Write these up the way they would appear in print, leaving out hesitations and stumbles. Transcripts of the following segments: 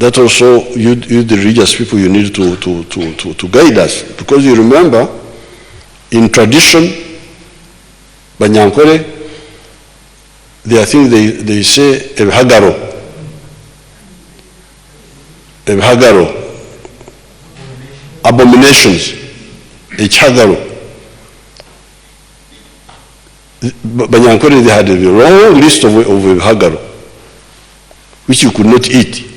that also you the religious people, you need to guide us. Because you remember, in tradition, Banyankore, I think they say Ebhagaro, abominations, Echagaro. Banyankore, they had a long list of Ebhagaro, which you could not eat.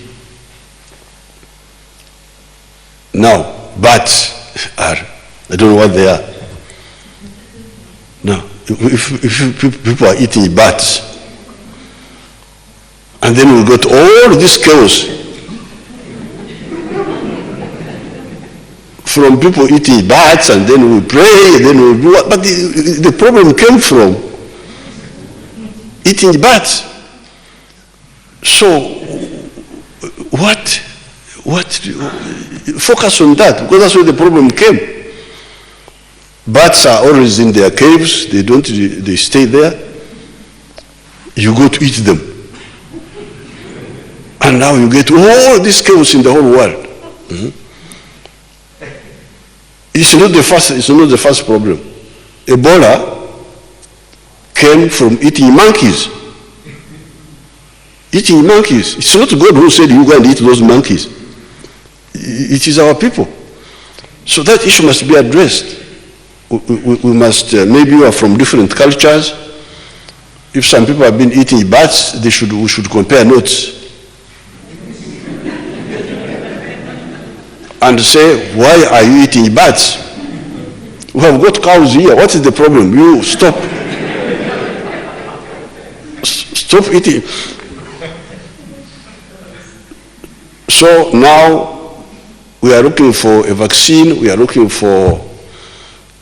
Now, bats are, I don't know what they are. Now, if people are eating bats, and then we got all this chaos from people eating bats, and then we pray, and then we do what? But the problem came from eating bats. So, what focus on that, because that's where the problem came. Bats are always in their caves, they stay there. You go to eat them. And now you get all this chaos in the whole world. Mm-hmm. It's not the first problem. Ebola came from eating monkeys. Eating monkeys. It's not God who said you go and eat those monkeys. It is our people. So that issue must be addressed. We must, maybe you are from different cultures. If some people have been eating bats, we should compare notes. And say, why are you eating bats? We have got cows here. What is the problem? You stop. Stop eating. So now we are looking for a vaccine. We are looking for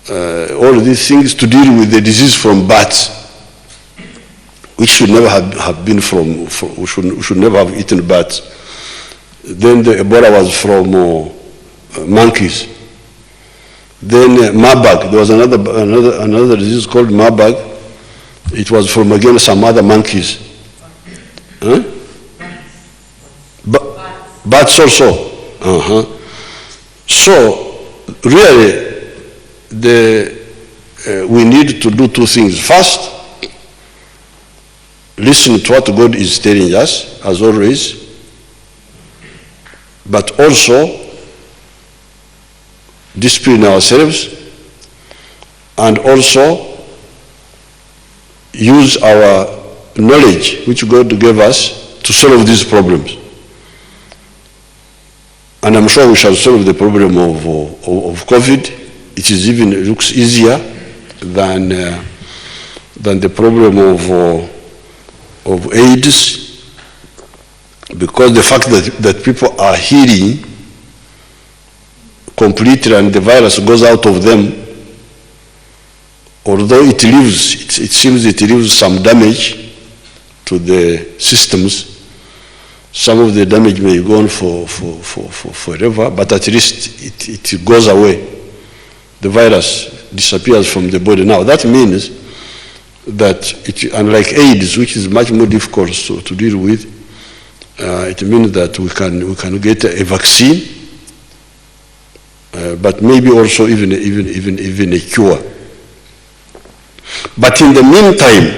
all of these things to deal with the disease from bats, which should never have been we should never have eaten bats. Then the Ebola was from monkeys. Then Marburg, there was another disease called Marburg. It was from, again, some other monkeys. Huh? Bats also. Uh-huh. So, really, we need to do two things. First, listen to what God is telling us, as always, but also discipline ourselves, and also use our knowledge which God gave us to solve these problems. And I'm sure we shall solve the problem of COVID. It looks easier than the problem of AIDS, because the fact that people are healing completely and the virus goes out of them, although it seems it leaves some damage to the systems. Some of the damage may go on for forever, but at least it goes away. The virus disappears from the body. Now that means that unlike AIDS, which is much more difficult to deal with, it means that we can get a vaccine, but maybe also even a cure. But in the meantime,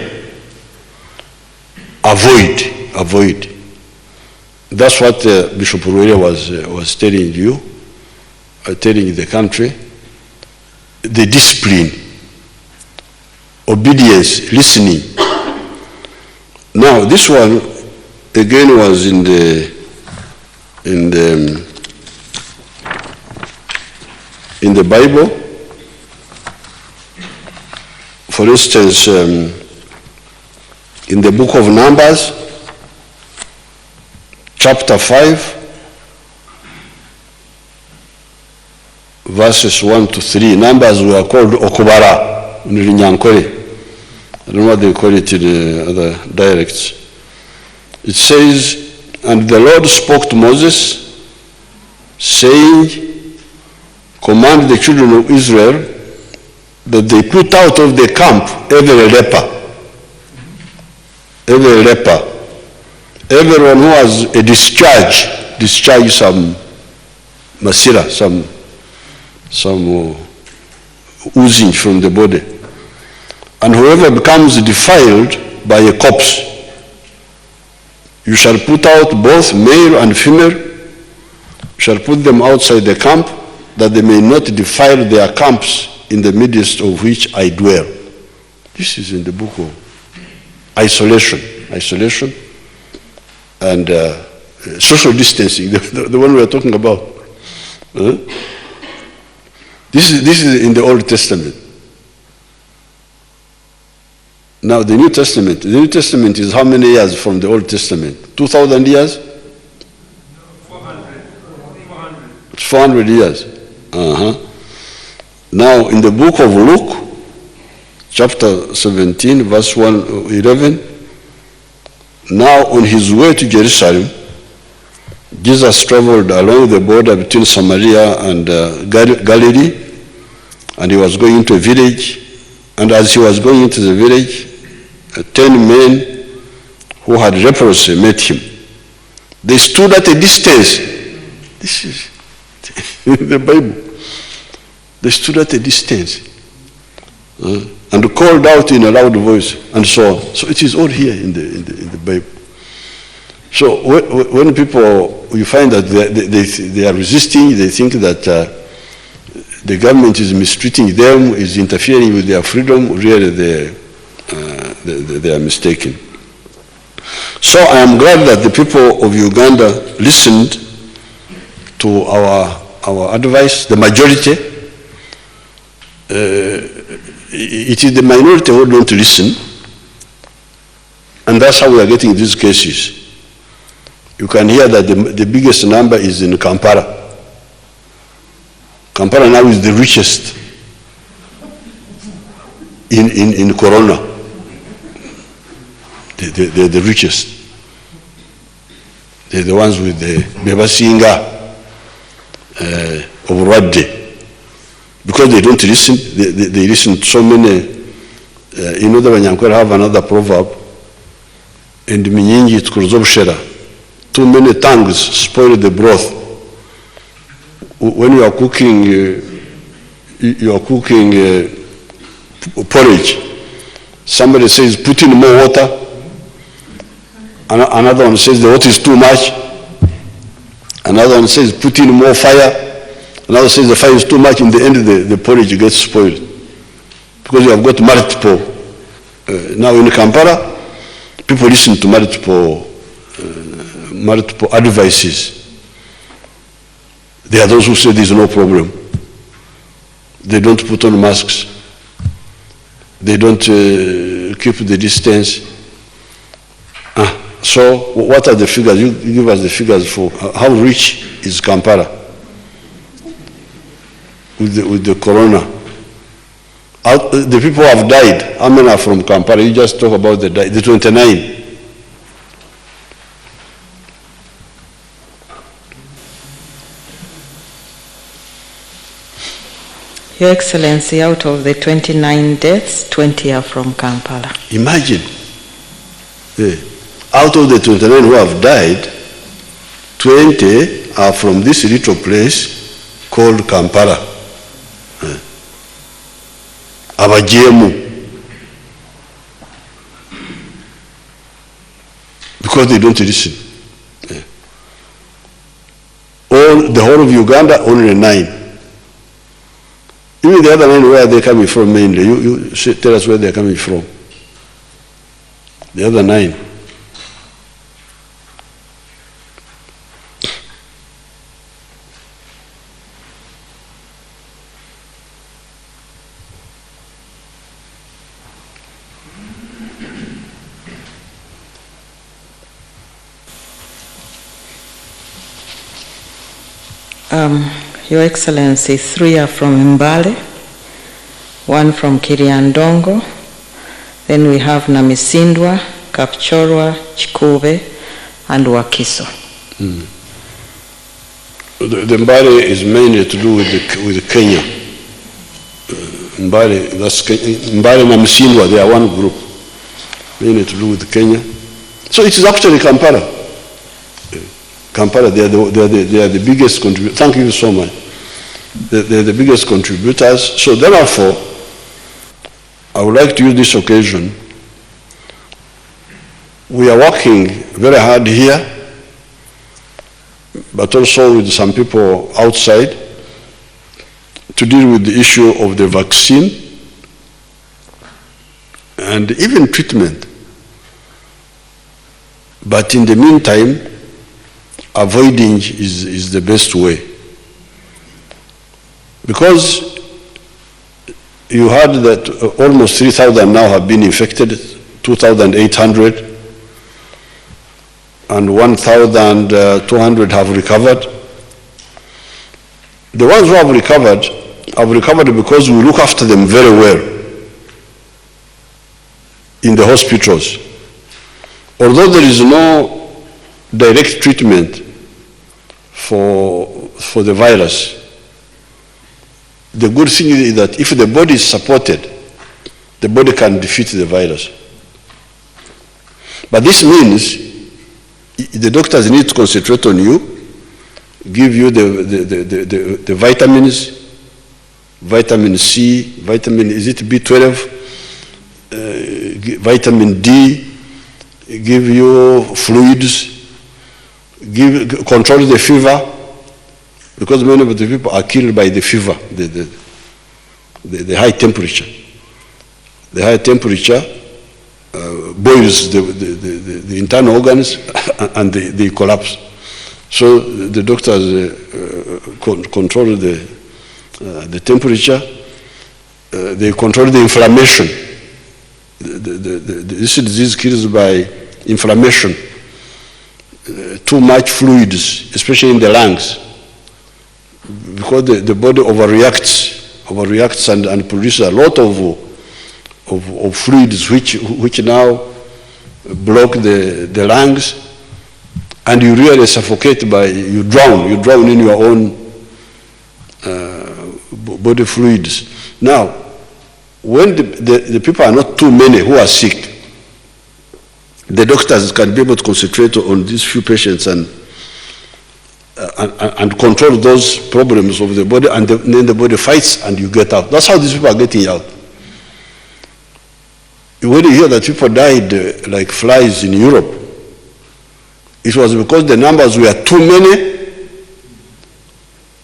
avoid. That's what Bishop Ruelia was telling you, telling the country. The discipline, obedience, listening. Now this one again was in the Bible. For instance, in the book of Numbers, chapter 5, verses 1 to 3. Numbers were called Okubara in Rinyankore. I don't know what they call it in other dialects. It says, and the Lord spoke to Moses, saying, command the children of Israel that they put out of the camp every leper, everyone who has a discharge discharge some masira, some oozing from the body. And whoever becomes defiled by a corpse, you shall put out both male and female, you shall put them outside the camp, that they may not defile their camps in the midst of which I dwell. This is in the book of isolation and social distancing, the one we are talking about. This is in the Old Testament. Now the New Testament is how many years from the Old Testament? 2,000 years? 400 years. Now in the book of Luke, chapter 17, verse 11, now on his way to Jerusalem, Jesus traveled along the border between Samaria and Galilee, and he was going into a village. And as he was going into the village, 10 men who had leprosy met him. They stood at a distance. This is in the Bible. They stood at a distance and called out in a loud voice, and so on. So it is all here in the Bible. So when people, you find that they are resisting, they think that the government is mistreating them, is interfering with their freedom, really they are mistaken. So I am glad that the people of Uganda listened to our advice, the majority. It is the minority who don't listen, and that's how we are getting these cases. You can hear that the biggest number is in Kampala. Kampala now is the richest in Corona. They're the richest. They're the ones with the Bebasinga of Radde. Because they don't listen, they listen to so many. You know, the Banyankwera have another proverb, and Minyingi Tkuruzobushera. Too many tongues spoil the broth. When you are cooking, porridge. Somebody says, put in more water. Another one says the water is too much. Another one says, put in more fire. Another says the fire is too much. In the end, the porridge gets spoiled. Because you have got multiple. Now in Kampala, people listen to multiple advices. There are those who say there is no problem. They don't put on masks. They don't keep the distance. So what are the figures? You give us the figures for how rich is Kampala with the corona. The people who have died, how many are from Kampala? You just talk about the 29. Your Excellency, out of the 29 deaths, 20 are from Kampala. Imagine. Out of the 29 who have died, 20 are from this little place called Kampala. Abajemu. Because they don't listen. The whole of Uganda, only 9. Even the other 9, where are they coming from mainly? You tell us where they're coming from. The other 9. Your Excellency, 3 are from Mbale, 1 from Kiriandongo, then we have Namisindwa, Kapchorwa, Chikube, and Wakiso. The Mbale is mainly to do with Kenya. Mbale, that's Mbale and Namisindwa, they are one group, mainly to do with Kenya. So it is actually Kampala. Kampala, they are the biggest contributors. Thank you so much. They're the biggest contributors. So therefore, I would like to use this occasion. We are working very hard here, but also with some people outside to deal with the issue of the vaccine and even treatment. But in the meantime, avoiding is the best way. Because you heard that almost 3,000 now have been infected, 2,800, and 1,200 have recovered. The ones who have recovered because we look after them very well in the hospitals. Although there is no direct treatment for the virus, the good thing is that if the body is supported, the body can defeat the virus. But this means the doctors need to concentrate on you, give you the vitamins, vitamin C, is it B12, vitamin D, give you fluids, control the fever, because many of the people are killed by the fever, the high temperature. The high temperature boils the internal organs and they collapse. So the doctors control the temperature, they control the inflammation. This disease kills by inflammation, too much fluids, especially in the lungs, because the body overreacts and produces a lot of fluids which now block the lungs, and you really suffocate you drown in your own body fluids. Now, when the people are not too many who are sick, the doctors can be able to concentrate on these few patients and control those problems of the body, and then the body fights and you get out. That's how these people are getting out. When you hear that people died like flies in Europe, it was because the numbers were too many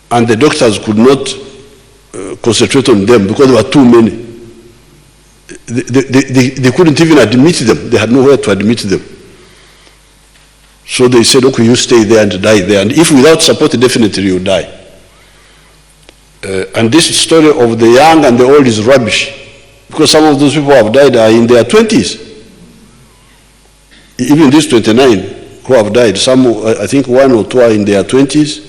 and the doctors could not concentrate on them because there were too many. They couldn't even admit them. They had nowhere to admit them. So they said, okay, you stay there and die there. And if without support, definitely you die. And this story of the young and the old is rubbish, because some of those people who have died are in their 20s. Even these 29 who have died, some, I think one or two are in their 20s,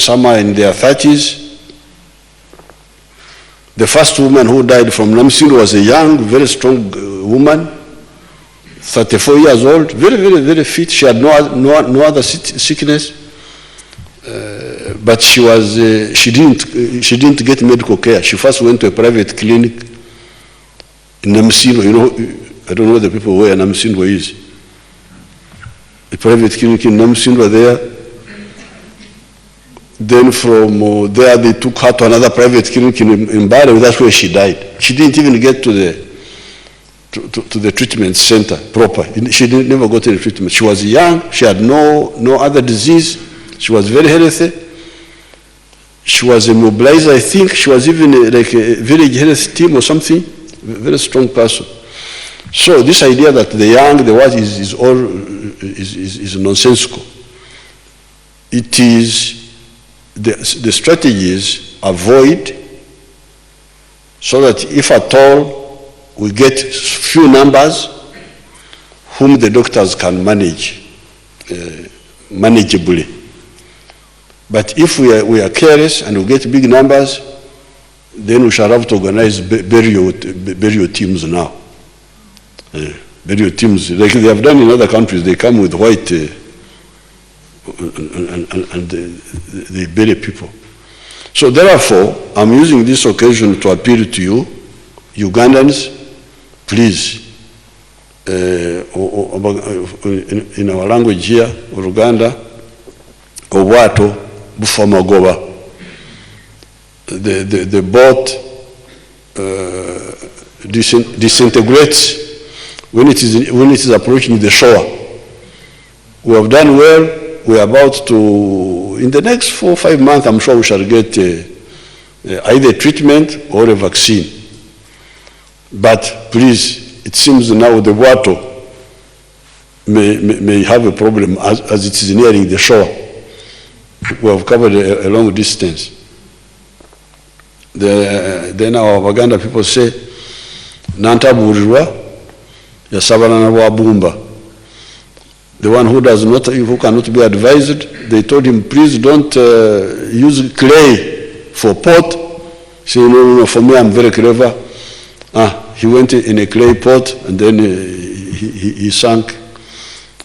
some are in their 30s. The first woman who died from Namsin was a young, very strong woman, 34 years old, very, very, very fit. She had no other sickness, but she didn't get medical care. She first went to a private clinic in Namsin. You know, I don't know the people where Namsin is. A private clinic in Namsin were there. Then from there they took her to another private clinic in Bari. That's where she died. She didn't even get to the treatment center proper. She never got any treatment. She was young. She had no other disease. She was very healthy. She was a mobilizer, I think. She was even like a village health team or something. Very strong person. So this idea that the young, the what is nonsensical. It is. The strategies avoid, so that if at all we get few numbers whom the doctors can manage manageably. But if we are careless and we get big numbers, then we shall have to organize burial teams now. Burial teams, like they have done in other countries. They come with white and they bury people. So therefore, I'm using this occasion to appeal to you, Ugandans, please, in our language here, Uruganda, obwato bufa magoba. The boat disintegrates when it is approaching the shore. We have done well. We are about to, in the next 4 or 5 months, I'm sure we shall get either treatment or a vaccine. But please, it seems now the water may have a problem as it is nearing the shore. We have covered a long distance. Then our Baganda people say, Nantaburirwa, Yasabana na Wabumba. The one who cannot be advised, they told him, please don't use clay for pot. He said, no, for me, I'm very clever. He went in a clay pot and then he sank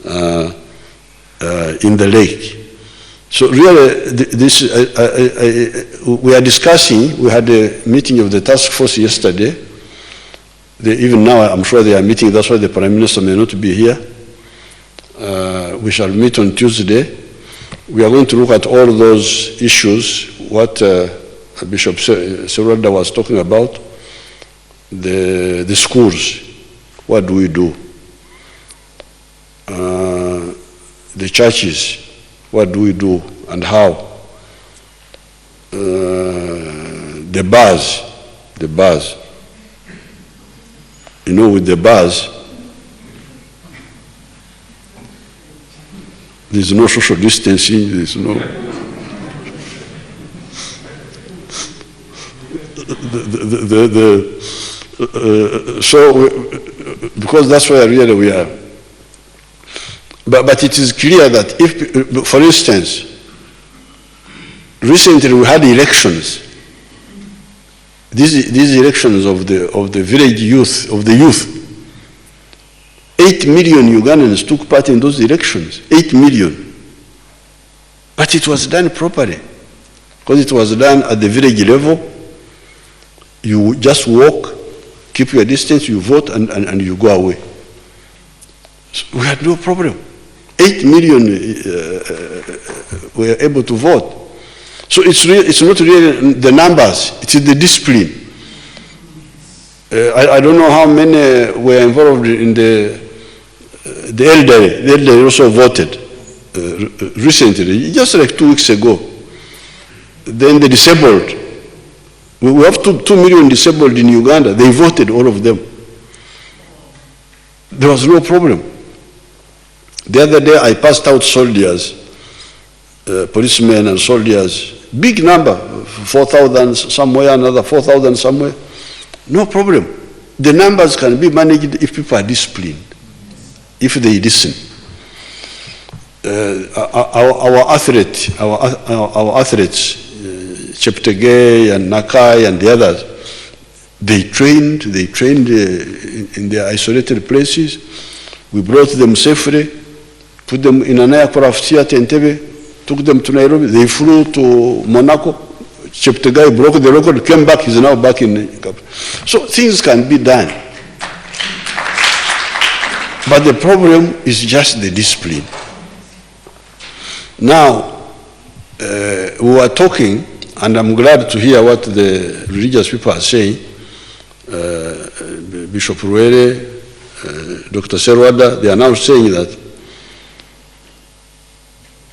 in the lake. So really, we are discussing, we had a meeting of the task force yesterday. Even now, I'm sure they are meeting, that's why the Prime Minister may not be here. We shall meet on Tuesday. We are going to look at all those issues, what Bishop Serwalda was talking about, the schools, what do we do? The churches, what do we do and how? The bars. You know, with the bars, there's no social distancing, there's no... because that's where really we are. But it is clear that if, for instance, recently we had elections. These elections of the village youth, of the youth. 8 million Ugandans took part in those elections. 8 million. But it was done properly. Because it was done at the village level. You just walk, keep your distance, you vote, and you go away. So we had no problem. 8 million were able to vote. So it's not really the numbers, it is the discipline. I don't know how many were involved in the elderly. The elderly also voted recently, just like 2 weeks ago. Then the disabled. We have 2 million disabled in Uganda. They voted, all of them. There was no problem. The other day I passed out soldiers, policemen and soldiers, big number, 4,000 somewhere, another 4,000 somewhere. No problem. The numbers can be managed if people are disciplined, if they listen. Our athletes, Cheptegei and Nakai and the others, they trained in their isolated places. We brought them safely, put them in an aircraft here at Entebbe, took them to Nairobi. They flew to Monaco. Cheptegei broke the record, came back, he's now back in Cape. So things can be done. But the problem is just the discipline. Now, we were talking, and I'm glad to hear what the religious people are saying. Bishop Ruere, Dr. Serwalda, they are now saying that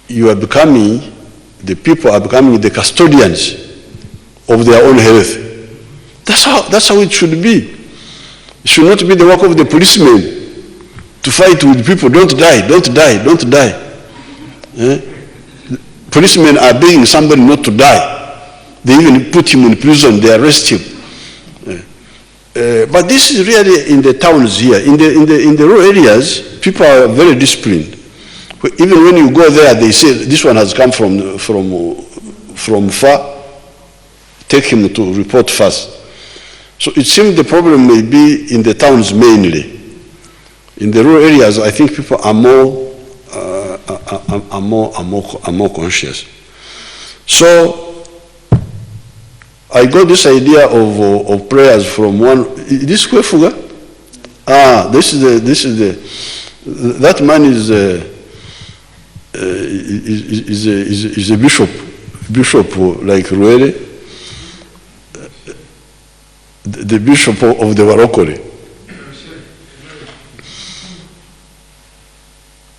the people are becoming the custodians of their own health. That's how it should be. It should not be the work of the policemen to fight with people. Don't die, don't die, don't die. Policemen are begging somebody not to die. They even put him in prison, they arrest him. But this is really in the towns here. In the rural areas, people are very disciplined. Even when you go there, they say, this one has come from far, take him to report first. So it seems the problem may be in the towns mainly. In the rural areas, I think people are more conscious. So I got this idea of prayers from one. This Kwefuga? That man is a bishop like Ruere, the bishop of the Warokore.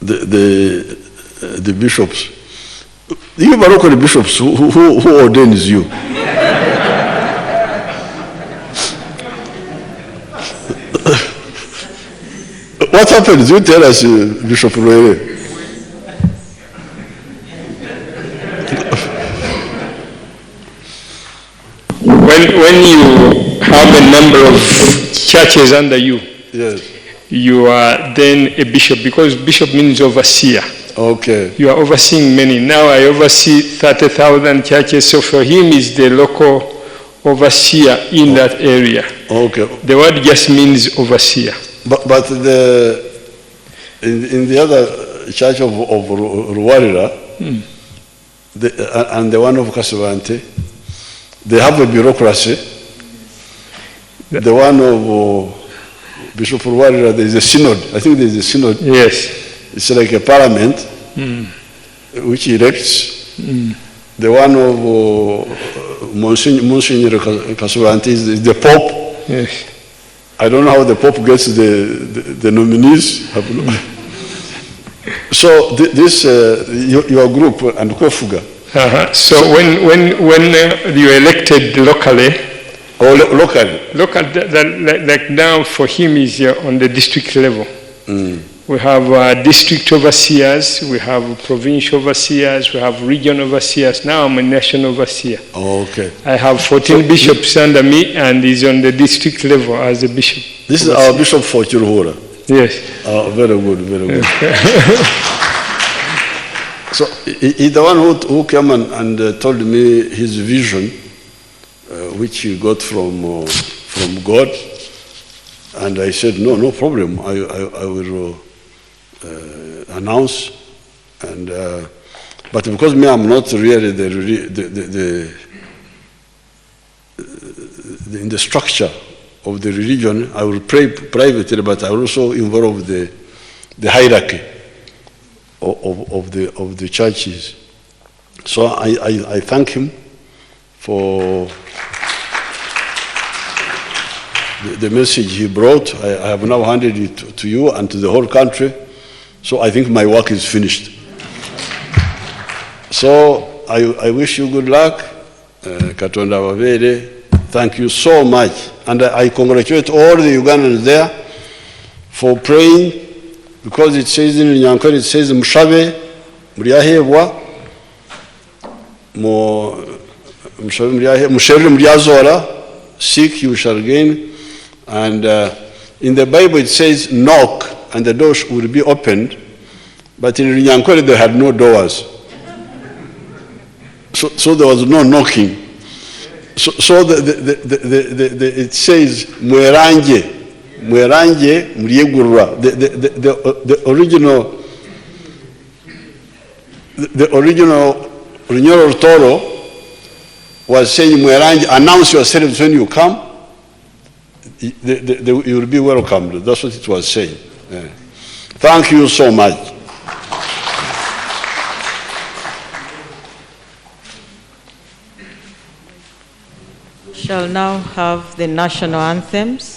The bishops. You Warokore bishops, who ordains you? What happens? You tell us, Bishop Ruere. When you have a number of churches under you, Yes. you are then a bishop, because bishop means overseer. Okay. You are overseeing many. Now I oversee 30,000 churches, so for him is the local overseer in that area. Okay. The word just means overseer. But in the other church of Ruwarira, and the one of Kasavante, they have a bureaucracy. The one of Bishop Ruwarira, there is a synod. I think there is a synod. Yes. It's like a parliament which elects. The one of Monsignor Kasavante is the Pope. Yes. I don't know how the Pope gets the nominees. So your group and Kofuga. So when you're elected locally, like now for him is on the district level. We have district overseers, we have provincial overseers, we have region overseers. Now I'm a national overseer. Okay. I have 14 bishops under me, and he's on the district level as a bishop. This is our bishop for Chiruhura. Yes. Very good, very good. So he's the one who came and told me his vision, which he got from God, and I said, no problem. I will announce, and but because me, I'm not really in the structure of the religion. I will pray privately, but I will also involve the hierarchy of the churches. So I thank him for the message he brought. I have now handed it to you and to the whole country. So I think my work is finished. So I wish you good luck. Katonda Wabere, thank you so much. And I congratulate all the Ugandans there for praying, because it says in Nyankore, it says, Mushabe, Muriahebwa, Mushere Muriazora, seek you shall gain. And in the Bible it says, knock and the doors will be opened. But in Nyankore they had no doors. So there was no knocking. So it says, Mweranje Muriegurwa. The original Runyoro Toro was saying, Mweranje, announce yourselves when you come. You will be welcomed. That's what it was saying. Yeah. Thank you so much. We shall now have the national anthems.